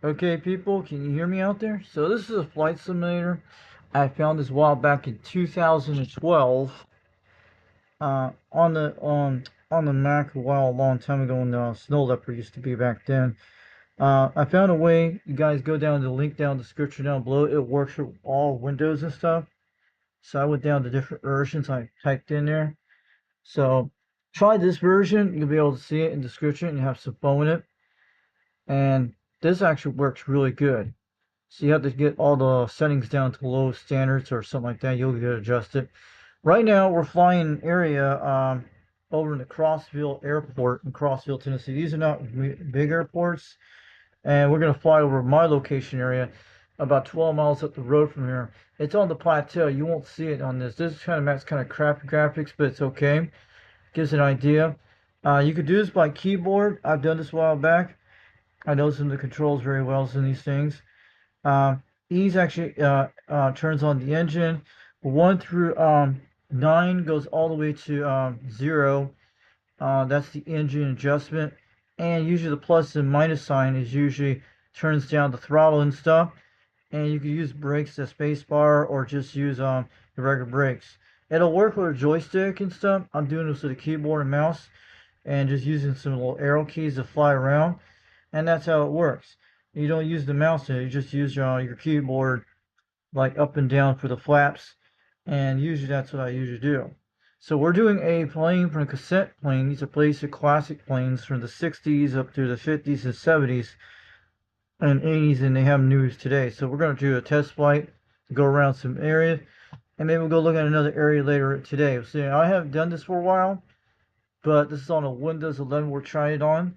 Okay, people, can you hear me out there? So this is a flight simulator. I found this a while back in 2012 on the Mac a long time ago when Snow Leopard used to be back then. I found a way. You guys go down to the link down in the description down below. It works for all Windows and stuff. So I went down to different versions. I typed in there. So try this version. You'll be able to see it in the description and have some fun with it. And this actually works really good. So you have to get all the settings down to low standards or something like that. You'll get adjusted. Right now, we're flying an area over in the Crossville Airport in Crossville, Tennessee. These are not big airports. And we're going to fly over my location area about 12 miles up the road from here. It's on the plateau. You won't see it on this. This kind of maps kind of crappy graphics, but it's okay. Gives an idea. You could do this by keyboard. I've done this a while back. I know some of the controls very well in these things. Ease actually turns on the engine. 1 through 9 goes all the way to 0. That's the engine adjustment. And usually the plus and minus sign is usually turns down the throttle and stuff. And you can use brakes, the space bar, or just use the regular brakes. It'll work with a joystick and stuff. I'm doing this with a keyboard and mouse and just using some little arrow keys to fly around. And that's how it works. You don't use the mouse, you just use your keyboard like up and down for the flaps, and usually that's what I usually do. So we're doing a plane from a cassette plane. These are basic classic planes from the 60s up through the 50s and 70s and 80s, and they have news today. So we're going to do a test flight to go around some areas, and maybe we'll go look at another area later today. So I haven't done this for a while, but this is on a Windows 11 we're trying it on.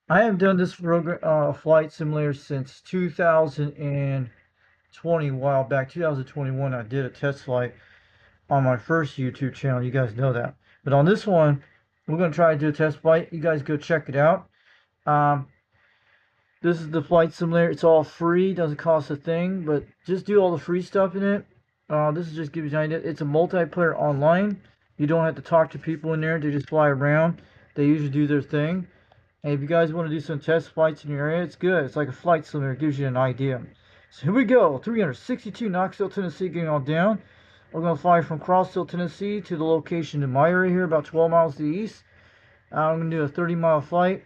I have done this flight simulator since 2020, a while back. 2021, I did a test flight on my first YouTube channel. You guys know that. But on this one, we're going to try to do a test flight. You guys go check it out. This is the flight simulator. It's all free. Doesn't cost a thing. But just do all the free stuff in it. This is just give you an idea. It's a multiplayer online. You don't have to talk to people in there. They just fly around. They usually do their thing. And if you guys want to do some test flights in your area, it's good. It's like a flight simulator. It gives you an idea. So here we go. 362 Knoxville, Tennessee, getting on down. We're going to fly from Crossville, Tennessee to the location in my area here, about 12 miles to the east. I'm going to do a 30-mile flight.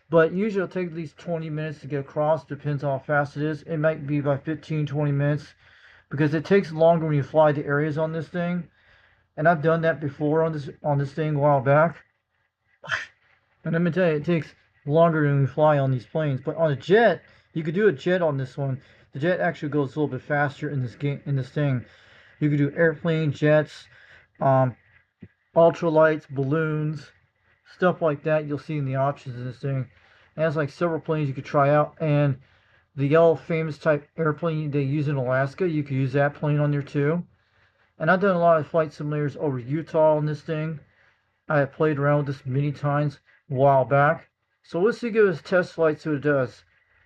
But usually it'll take at least 20 minutes to get across. Depends on how fast it is. It might be about 15, 20 minutes. Because it takes longer when you fly the areas on this thing. And I've done that before on this thing a while back. And let me tell you, it takes longer than we fly on these planes. But on a jet, you could do a jet on this one. The jet actually goes a little bit faster in this thing. You could do airplane, jets, ultralights, balloons, stuff like that. You'll see in the options in this thing. It has like several planes you could try out. And the yellow famous type airplane they use in Alaska, you could use that plane on there too. And I've done a lot of flight simulators over Utah on this thing. I have played around with this many times a while back. So let's see, give us a test flight, see what it does.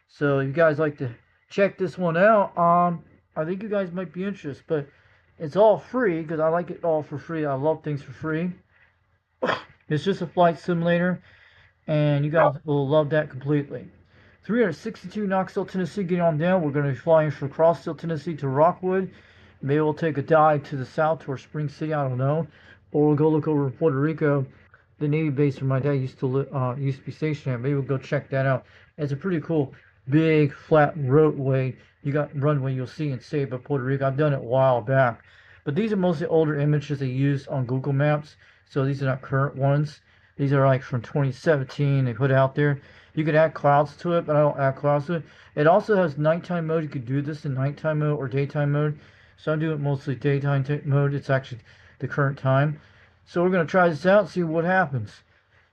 So if you guys like to check this one out, I think you guys might be interested. But it's all free because I like it all for free. I love things for free. It's just a flight simulator, and you guys will love that completely. 362 Knoxville, Tennessee, getting on down. We're going to be flying from Crossville, Tennessee to Rockwood. Maybe we'll take a dive to the south toward Spring City, I don't know. Or we'll go look over in Puerto Rico, the Navy base where my dad used to be stationed at. Maybe we'll go check that out. It's a pretty cool, big, flat roadway. You got runway you'll see in Ceiba, Puerto Rico. I've done it a while back. But these are mostly older images they use on Google Maps. So these are not current ones. These are like from 2017 they put out there. You could add clouds to it, but I don't add clouds to it. It also has nighttime mode. You could do this in nighttime mode or daytime mode. So I'm doing mostly daytime mode. It's actually the current time. So we're going to try this out and see what happens.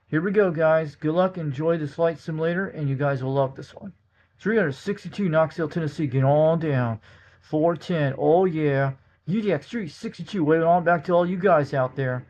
Here we go, guys. Good luck. Enjoy this flight simulator, and you guys will love this one. 362 Knoxville, Tennessee. Get on down. 410. Oh, yeah. UDX 362. Waving on back to all you guys out there.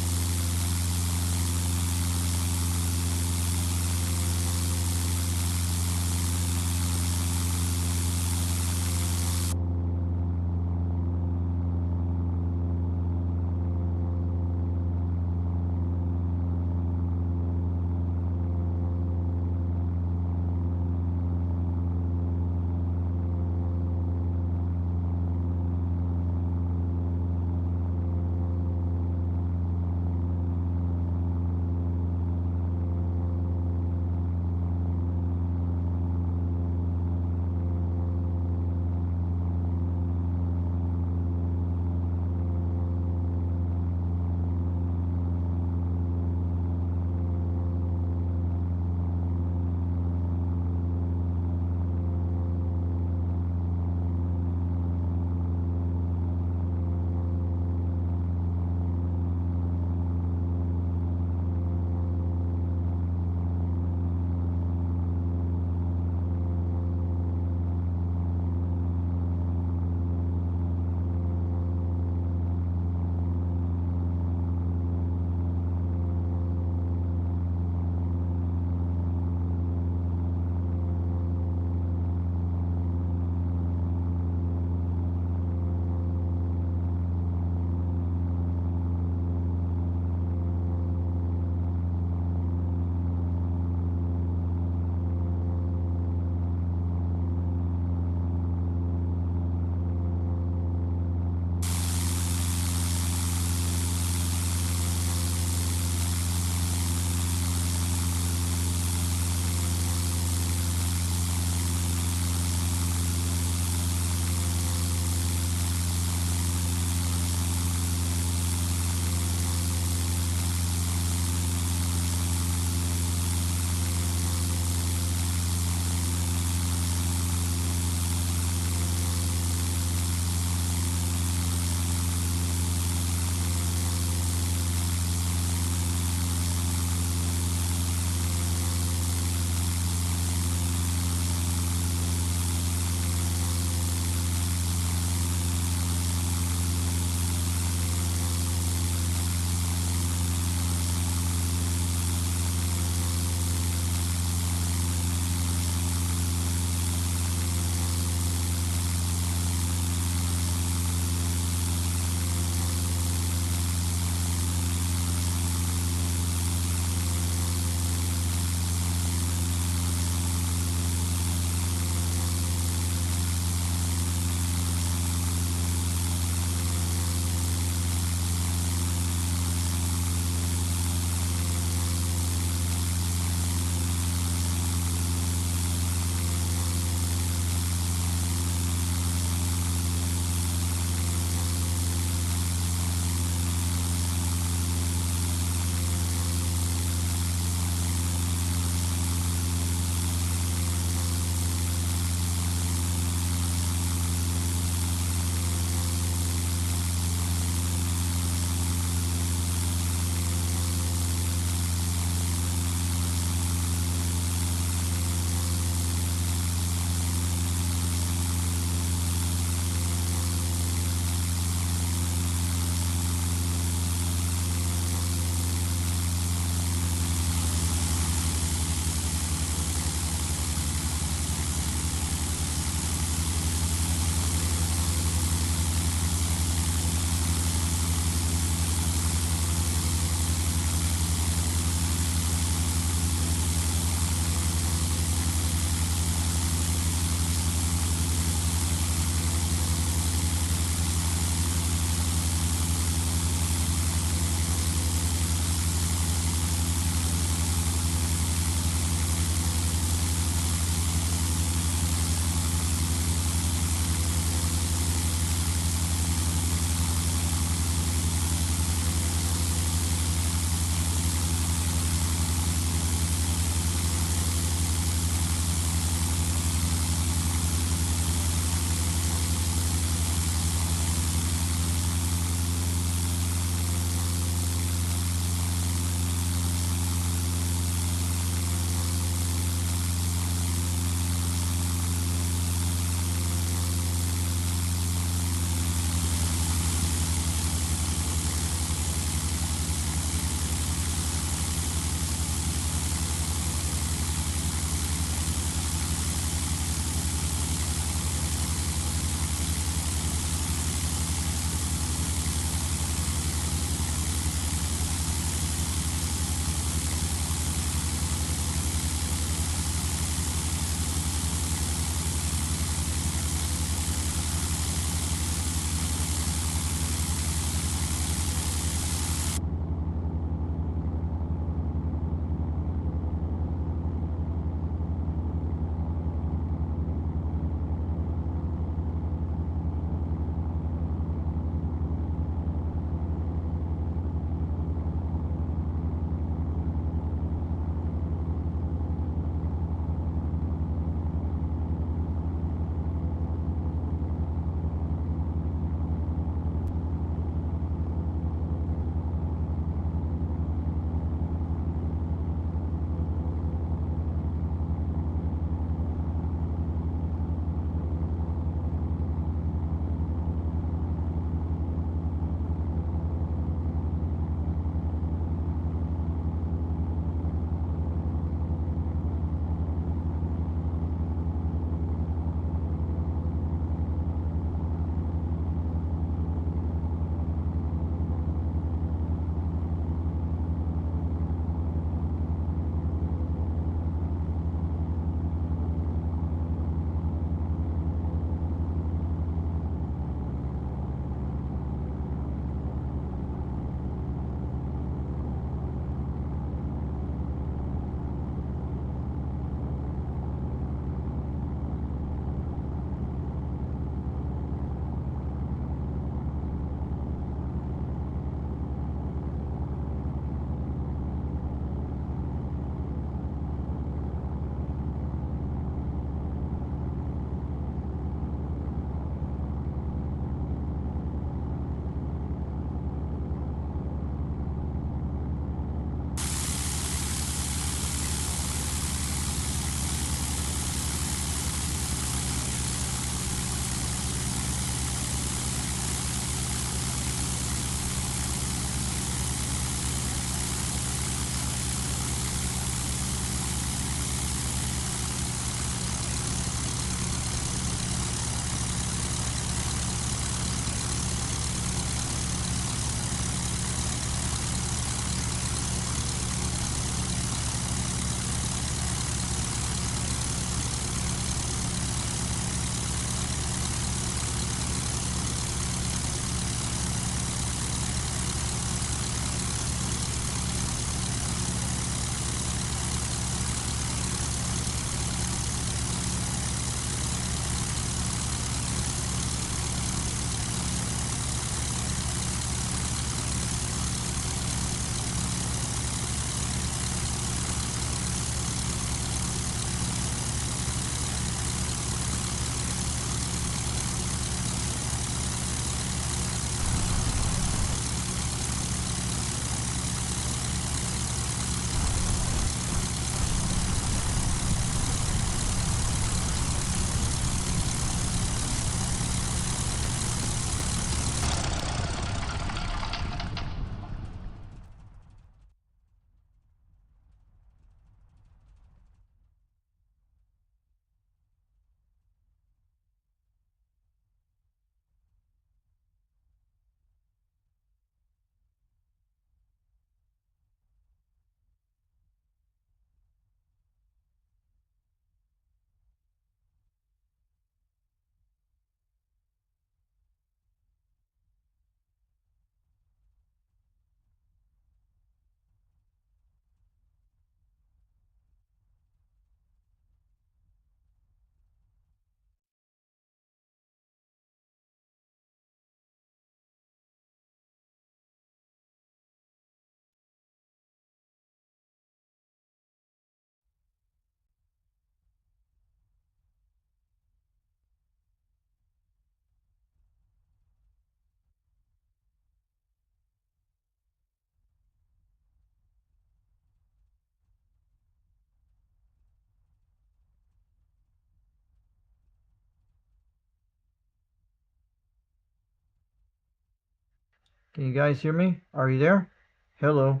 Can you guys hear me? Are you there? Hello.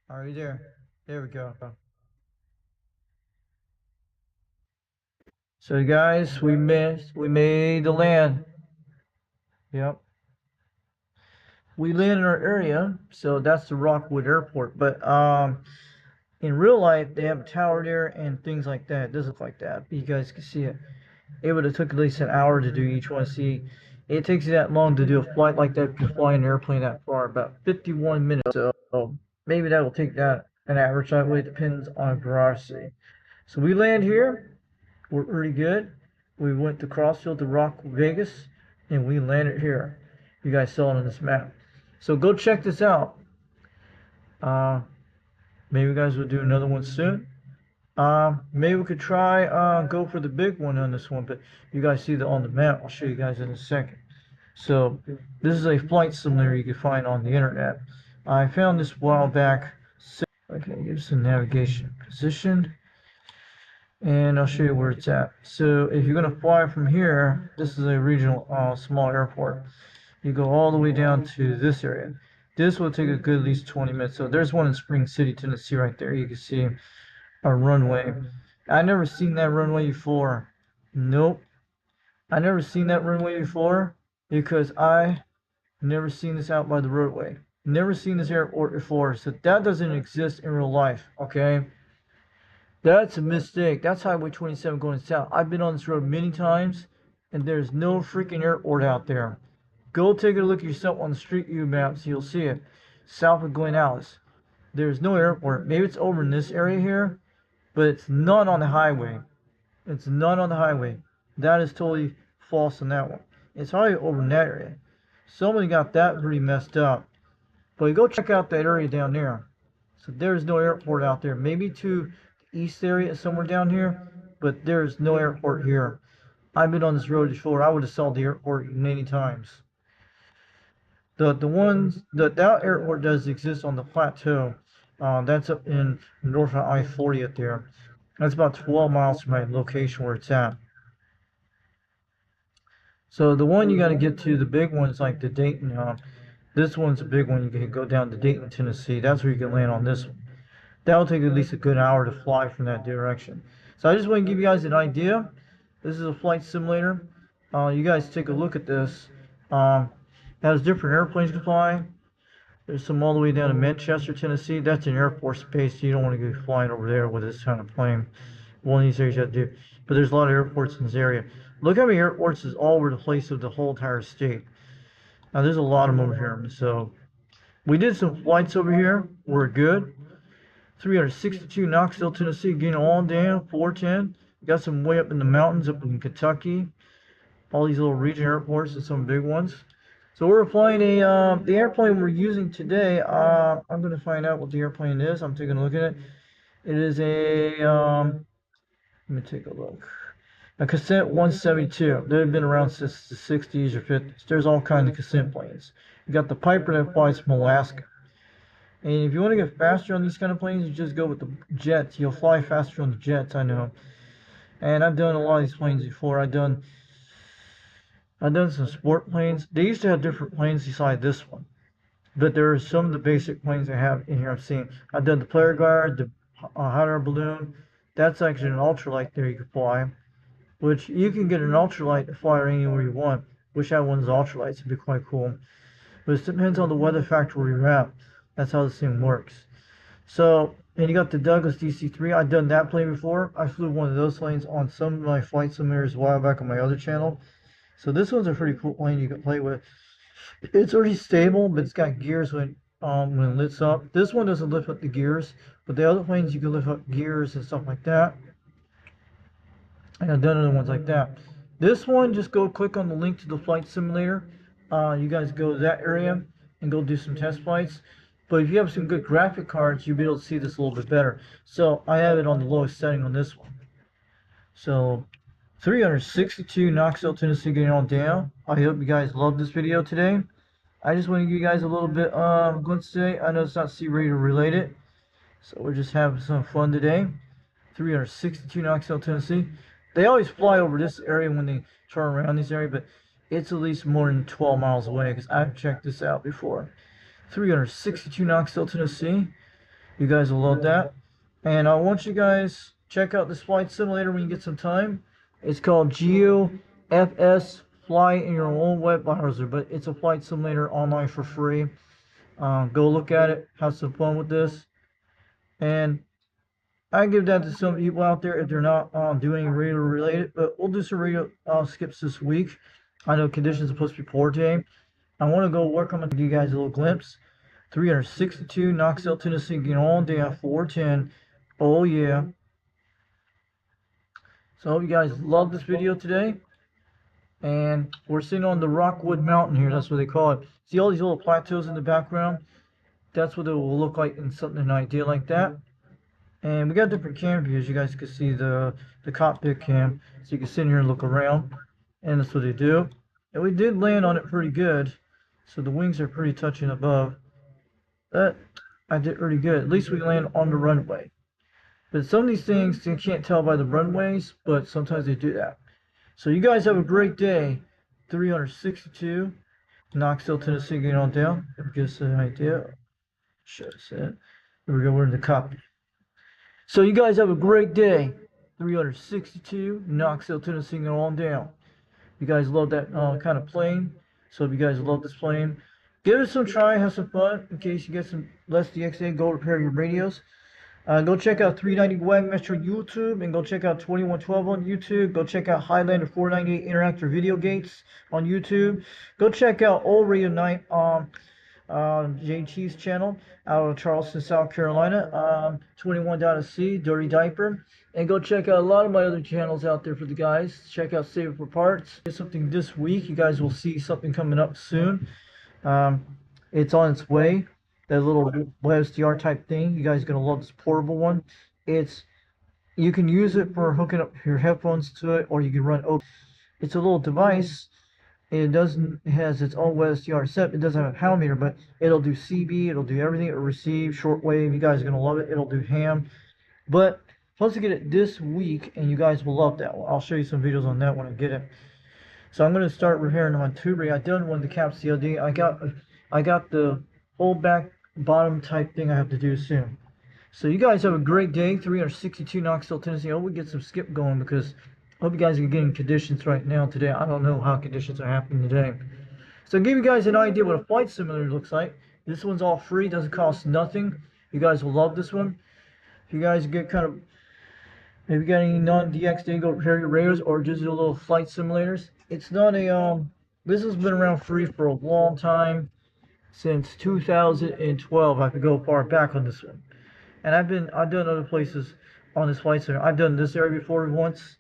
Are you there? There we go. So guys, we made the land. Yep. We land in our area, so that's the Rockwood Airport. But in real life they have a tower there and things like that. It does look like that. You guys can see it. It would have took at least an hour to do each one. See, it takes you that long to do a flight like that if you fly an airplane that far, about 51 minutes. So maybe that will take that an average that way. It depends on veracity. So we land here. We're pretty good. We went to Crossfield to Rock Vegas, and we landed here. You guys saw it on this map. So go check this out. Uh, maybe you guys will do another one soon. Maybe we could try go for the big one on this one, but you guys see that on the map. I'll show you guys in a second. So this is a flight simulator you can find on the internet. I found this a while back. Okay, give some navigation position, and I'll show you where it's at. So if you're gonna fly from here, this is a regional small airport. You go all the way down to this area. This will take a good at least 20 minutes. So there's one in Spring City, Tennessee, right there. You can see a runway. I never seen that runway before. Nope. I never seen that runway before because I never seen this out by the roadway. Never seen this airport before. So that doesn't exist in real life. Okay. That's a mistake. That's Highway 27 going south. I've been on this road many times and there's no freaking airport out there. Go take a look yourself on the Street View maps. You'll see it. South of Glen Alice. There's no airport. Maybe it's over in this area here, but it's not on the highway. It's not on the highway. That is totally false on that one. It's probably over in that area. Somebody got that pretty messed up. But you go check out that area down there. So there's no airport out there. Maybe to the east area somewhere down here, but there's no airport here. I've been on this road before. I would have saw the airport many times. That airport does exist on the plateau. That's up in north of I-40 up there. That's about 12 miles from my location where it's at. So the one you got to get to, the big one's like the Dayton. This one's a big one. You can go down to Dayton, Tennessee. That's where you can land on this one. That'll take at least a good hour to fly from that direction. So I just want to give you guys an idea. This is a flight simulator. You guys take a look at this. Has different airplanes you can fly. There's some all the way down to Manchester, Tennessee. That's an Air Force base. You don't want to go flying over there with this kind of plane. One of these areas you have to do. But there's a lot of airports in this area. Look how many airports is all over the place of the whole entire state. Now there's a lot of them over here. So we did some flights over here. We're good. 362 Knoxville, Tennessee, getting all down. 410. Got some way up in the mountains up in Kentucky. All these little region airports and some big ones. So we're flying the airplane we're using today. I'm going to find out what the airplane is. I'm taking a look at it. It is let me take a look. A Cassette 172. They've been around since the 60s or 50s. There's all kinds of Cassette planes. You got the Piper that flies from Alaska. And if you want to get faster on these kind of planes, you just go with the jets. You'll fly faster on the jets, I know. And I've done a lot of these planes before. I've done some sport planes. They used to have different planes beside this one. But there are some of the basic planes I have in here I've seen. I've done the Player Guard, the hot air balloon. That's actually an ultralight there you can fly. Which you can get an ultralight to fly anywhere you want. Wish I had one of those ultralights. It'd be quite cool. But it depends on the weather factor where you're at. That's how this thing works. So, and you got the Douglas DC-3. I've done that plane before. I flew one of those planes on some of my flight simulators a while back on my other channel. So this one's a pretty cool plane you can play with. It's already stable, but it's got gears when it lifts up. This one doesn't lift up the gears, but the other planes you can lift up gears and stuff like that. And I've done other ones like that. This one, just go click on the link to the flight simulator. You guys go to that area and go do some test flights. But if you have some good graphic cards, you'll be able to see this a little bit better. So I have it on the lowest setting on this one. So 362 Knoxville, Tennessee, getting on down. I hope you guys loved this video today. I just want to give you guys a little bit glimpse today. I know it's not C-rated related, so we're just having some fun today. 362 Knoxville, Tennessee. They always fly over this area when they turn around this area, but it's at least more than 12 miles away because I've checked this out before. 362 Knoxville, Tennessee. You guys will love that. And I want you guys check out this flight simulator when you get some time. It's called GeoFS Fly in your own web browser, but it's a flight simulator online for free. Go look at it, have some fun with this, and I give that to some people out there if they're not doing radio related. But we'll do some radio skips this week. I know conditions are supposed to be poor today. I want to go work on to give you guys a little glimpse. 362 Knoxville, Tennessee, getting all day at 410. Oh yeah. So I hope you guys love this video today. And we're sitting on the Rockwood Mountain here. That's what they call it. See all these little plateaus in the background? That's what it will look like in something an idea like that. And we got different cam views. You guys can see the cockpit cam. So you can sit here and look around. And that's what they do. And we did land on it pretty good. So the wings are pretty touching above. But I did pretty good. At least we land on the runway. But some of these things you can't tell by the runways, but sometimes they do that. So you guys have a great day. 362 Knoxville, Tennessee, getting on down. Give us an idea. Should have said. Here we go. We're in the cockpit. So you guys have a great day. 362 Knoxville, Tennessee, getting on down. You guys love that kind of plane. So if you guys love this plane, give it some try, have some fun. In case you get some less DXA, go repair your radios. Go check out 390 Wag Metro YouTube, and go check out 2112 on YouTube. Go check out Highlander 498 Interactive Video Gates on YouTube. Go check out Old Radio Night on JT's channel out of Charleston, South Carolina. 21.C, Dirty Diaper. And go check out a lot of my other channels out there for the guys. Check out Save It for Parts. There's something this week. You guys will see something coming up soon. It's on its way. That little WebSDR type thing. You guys are gonna love this portable one. You can use it for hooking up your headphones to it, or you can run OBS. It's a little device. It has its own WebSDR set. It doesn't have a power meter, but it'll do CB. It'll do everything. It'll receive shortwave. You guys are gonna love it. It'll do ham. But supposed to get it this week, and you guys will love that one. I'll show you some videos on that when I get it. So I'm gonna start repairing my tubery. I done one of the caps the other day. I got the whole back bottom type thing I have to do soon. So you guys have a great day. 362 Knoxville, Tennessee. I hope we get some skip going because I hope you guys are getting conditions right now today. I don't know how conditions are happening today. So I'll give you guys an idea what a flight simulator looks like. This one's all free, doesn't cost nothing. You guys will love this one. If you guys get kind of, if you got any non-DX, go repair your radios or just do little flight simulators. It's not a this has been around free for a long time. Since 2012, I could go far back on this one. And I've done other places on this flight center. I've done this area before once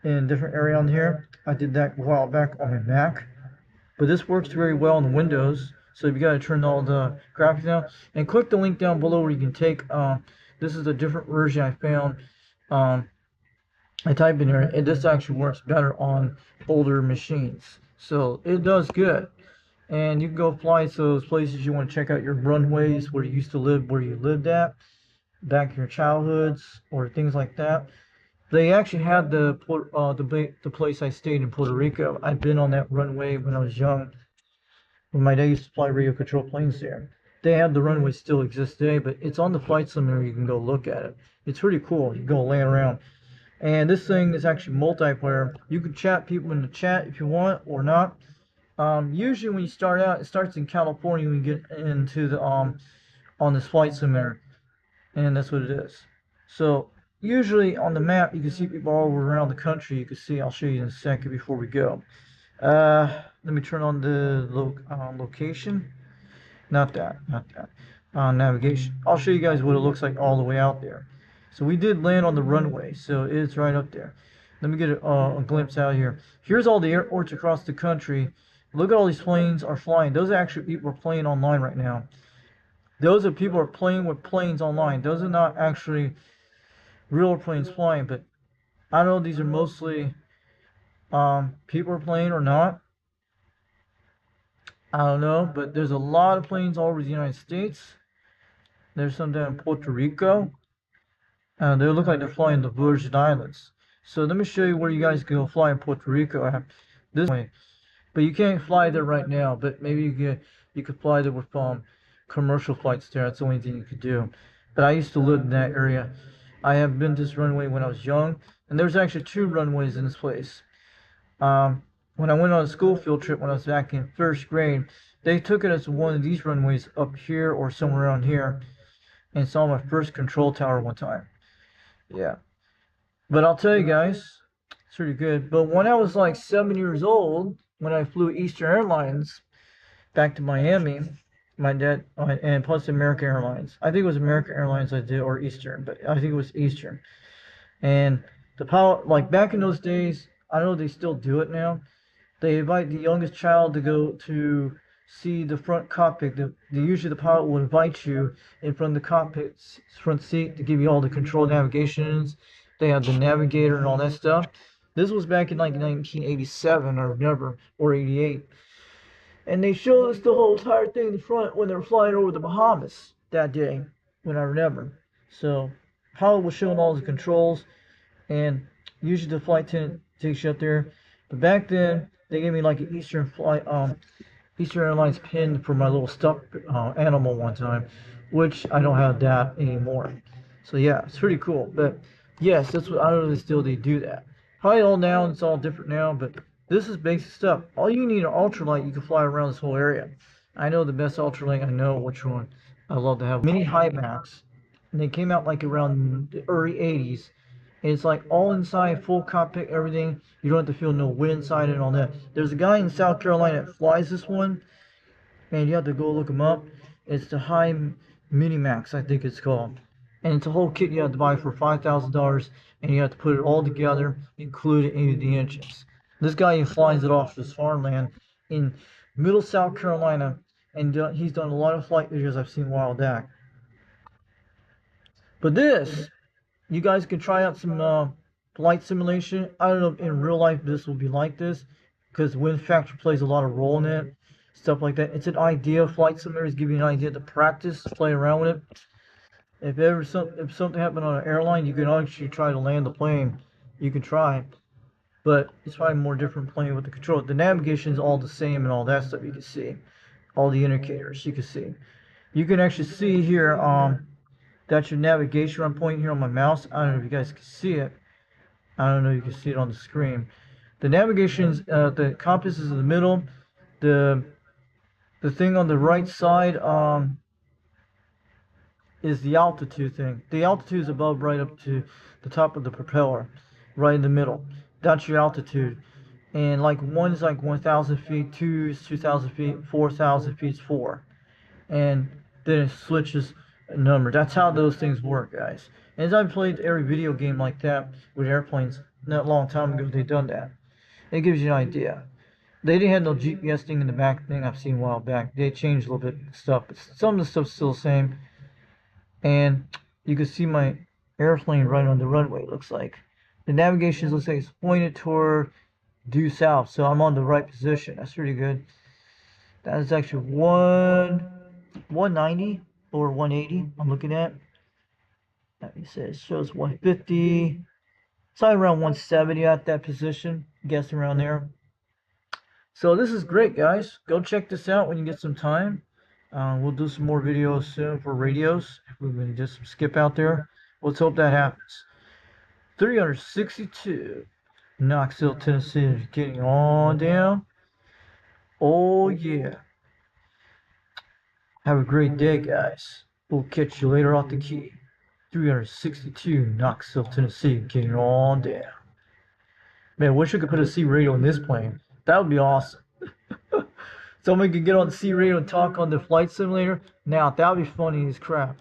in a different area on here. I did that a while back on my Mac. But this works very well on the Windows. So you got to turn all the graphics down. And click the link down below where you can take, this is a different version I found. I type in here, and this actually works better on older machines. So it does good. And you can go fly to those places you want to check out your runways, where you used to live, where you lived at, back in your childhoods, or things like that. They actually had the place I stayed in Puerto Rico. I'd been on that runway when I was young, when my dad used to fly radio control planes there. They have the runway still exists today, but it's on the flight simulator. You can go look at it. It's pretty cool. You can go land around. And this thing is actually multiplayer. You can chat people in the chat if you want or not. Usually when you start out, it starts in California when you get into the on this flight simulator, and that's what it is. So usually on the map you can see people all over around the country. You can see, I'll show you in a second before we go. Let me turn on the location. Not that. Navigation. I'll show you guys what it looks like all the way out there. So we did land on the runway, so it's right up there. Let me get a glimpse out here. Here's all the airports across the country. Look at all these planes are flying. Those are actually people are playing online right now. Those are people are playing with planes online. Those are not actually real planes flying, but I don't know if these are mostly people are playing or not. I don't know, but there's a lot of planes all over the United States. There's some down in Puerto Rico. They look like they're flying the Virgin Islands. So let me show you where you guys can go fly in Puerto Rico. This way. But you can't fly there right now. But maybe you could fly there with commercial flights there. That's the only thing you could do. But I used to live in that area. I have been to this runway when I was young, and there's actually two runways in this place. Um, when I went on a school field trip when I was back in first grade, they took it as one of these runways up here or somewhere around here, and saw my first control tower one time. Yeah. But I'll tell you guys, it's pretty good. But when I was like 7 years old, when I flew Eastern Airlines back to Miami, my dad, and plus American Airlines. I think it was American Airlines I did, or Eastern, but I think it was Eastern. And the pilot, like back in those days, I don't know if they still do it now. They invite the youngest child to go to see the front cockpit. Usually the pilot will invite you in front of the cockpit's front seat to give you all the control navigations. They have the navigator and all that stuff. This was back in like 1987 or whatever, or 88. And they showed us the whole entire thing in the front when they were flying over the Bahamas that day, when I remember. So, pilot was showing all the controls, and usually the flight attendant takes you up there. But back then, they gave me like an Eastern Airlines pin for my little stuffed animal one time, which I don't have that anymore. So yeah, it's pretty cool. But yes, that's what I don't know if still they do that. Probably all now it's all different now, but this is basic stuff. All you need an ultralight, you can fly around this whole area. I know the best ultralight. I know which one I love to have. Mini High Max, and they came out like around the early 80s. And it's like all inside, full cockpit, everything. You don't have to feel no wind inside and all that. There's a guy in South Carolina that flies this one, and you have to go look him up. It's the High Minimax, I think it's called. And it's a whole kit you have to buy for $5,000, and you have to put it all together, include it into the engines. This guy flies it off this farmland in middle South Carolina, and he's done a lot of flight videos I've seen a while back. But this, you guys can try out some flight simulation. I don't know if in real life this will be like this, because wind factor plays a lot of role in it, stuff like that. It's an idea. Flight simulators give you an idea to practice, play around with it. If something happened on an airline, you can actually try to land the plane. You can try, but it's probably more different playing with the control. The navigation is all the same and all that stuff. You can see all the indicators. You can see. You can actually see here. That's your navigation. I'm pointing here on my mouse. I don't know if you guys can see it. I don't know if you can see it on the screen. The navigation's the compass is in the middle. The the thing on the right side is the altitude thing. The altitude is above right up to the top of the propeller, right in the middle. That's your altitude. And like one is like 1,000 feet, two is 2,000 feet, 4,000 feet is four. And then it switches a number. That's how those things work, guys. And as I've played every video game like that with airplanes, not a long time ago they done that. It gives you an idea. They didn't have no GPS thing in the back thing I've seen a while back. They changed a little bit of stuff, but some of the stuff's still the same. And you can see my airplane right on the runway, it looks like. The navigation looks like it's pointed toward due south, so I'm on the right position. That's pretty good. That is actually 190 or 180 I'm looking at. Let me say it shows 150. It's probably around 170 at that position. Guessing around there. So this is great, guys. Go check this out when you get some time. We'll do some more videos soon for radios. If we can just skip out there, let's hope that happens. 362 Knoxville, Tennessee is getting on down. Oh yeah. Have a great day, guys. We'll catch you later off the key. 362 Knoxville, Tennessee getting on down. Man, wish I could put a C radio in this plane. That would be awesome. Someone could get on the C radio and talk on the flight simulator. Now that would be funny as crap.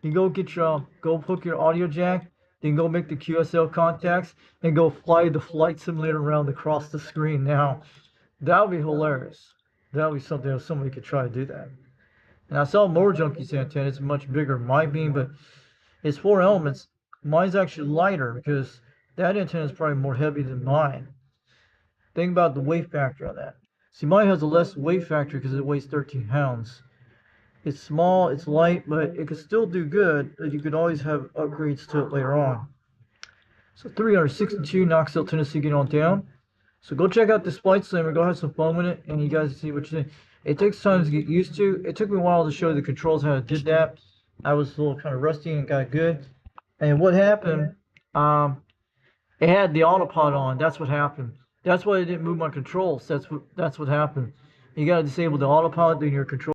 You go get your go hook your audio jack, then go make the QSL contacts and go fly the flight simulator around across the screen. Now that would be hilarious. That would be something else somebody could try to do that. And I saw Motor Junkie's antenna. It's much bigger than my beam, but it's 4 elements. Mine's actually lighter because that antenna is probably more heavy than mine. Think about the weight factor on that. See, mine has a less weight factor because it weighs 13 pounds. It's small, it's light, but it could still do good. But you could always have upgrades to it later on. So 362 Knoxville, Tennessee, get on down. So go check out this Flight Slammer, go have some fun with it, and you guys see what you think. It takes time to get used to. It took me a while to show the controls how I did that. I was a little kind of rusty and got good. And what happened, it had the autopilot on. That's what happened. That's why it didn't move my controls. That's what happened. You gotta disable the autopilot in your control.